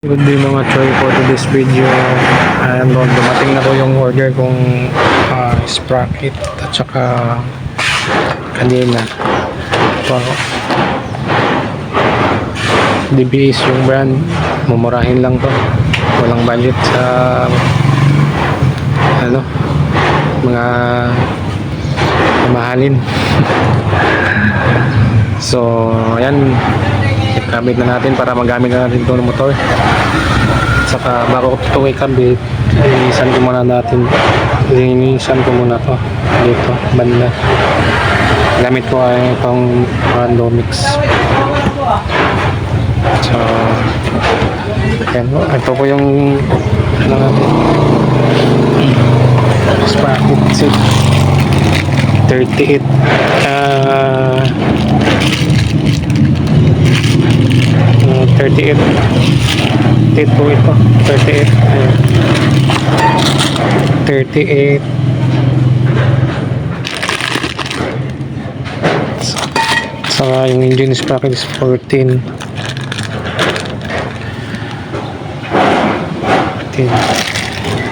Good day mga Choy, for today's video and dumating na po yung order kong sprocket at saka kanina ito DBS yung brand, mumurahin lang to, walang budget sa mga mahalin. So ayan, ikabit na natin para magamit na natin itong motor. Saka bago ito ikabit, linisan ko muna to dito banda. Gamit ko ay itong Randomix. So ayan po, ito po yung natin sprocket set 38 38 tit po ito 38 ayan. 38 saka yung engine sprocket is 14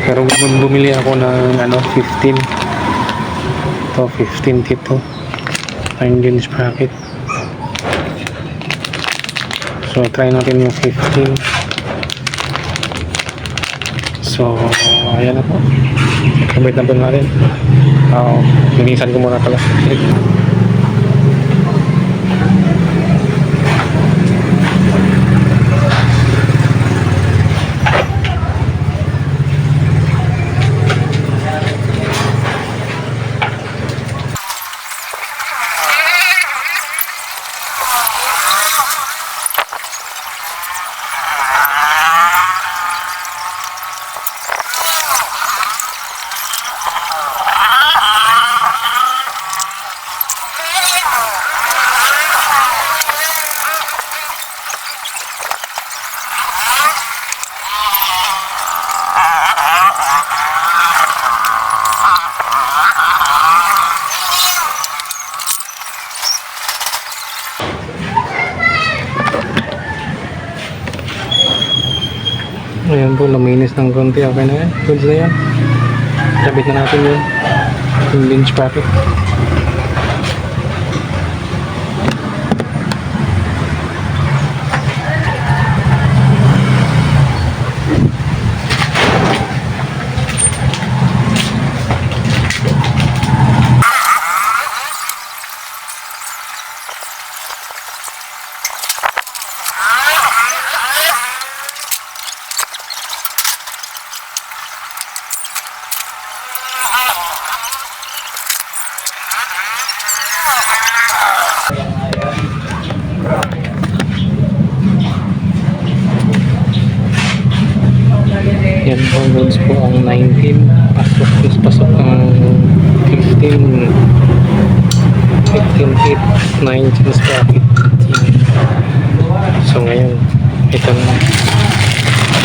pero bumili ako ng 15 ito 15 tit engine sprocket. So try natin yung 15. So ayan na po, kabit na po natin. Linisan ko muna pala. Ayan po, luminis ng konti. Okay na yan. Goods na yan. Sabit na natin yun. Yung winch bracket. Yan po, goods po ang 19. Pasok ang 15. 15 feet, 19 sprocket. So ngayon, ito na.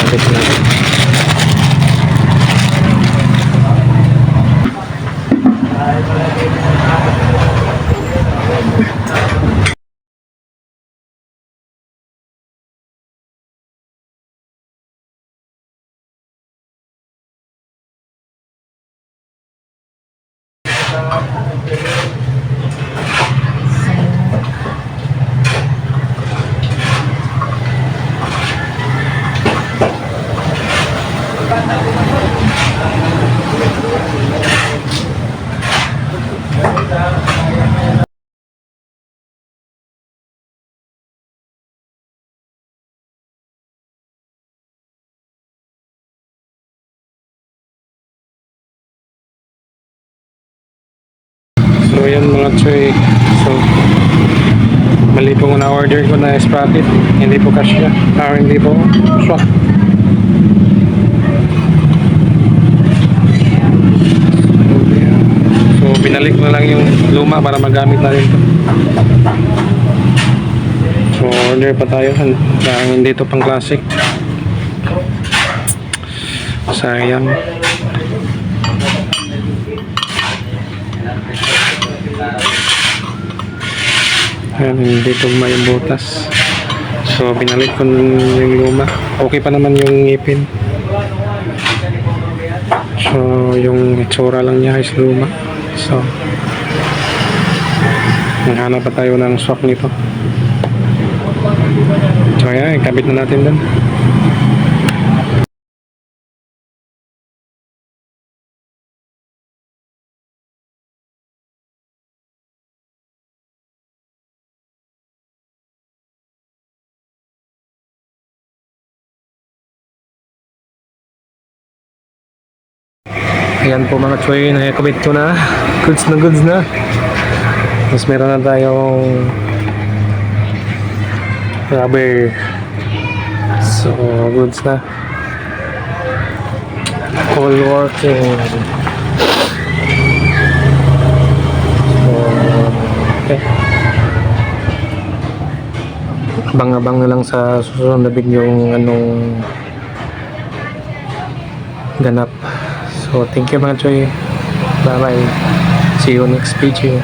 Sabit natin. So yan mga Choy, so mali po na order ko na sprocket, hindi po kasya, hindi po swak. So binalik na lang yung luma para magamit na rin ito. So order pa tayo dahil hindi ito pang classic. Sayang. Ayan, hindi tugma yung butas. So, binalik ko yung luma. Okay pa naman yung ngipin. So, yung itsura lang niya is luma. So, naghanap pa tayo ng swak nito. So, ayan, ikabit na natin dun. Ayan po mga choy, nakakabit ko na. Goods na goods na. Tapos meron na tayong rubber. So, goods na. All working. So, okay. Abang-abang na lang sa susunod na video yung anong ganap. So, thank you mga choy. Bye-bye. See you next video.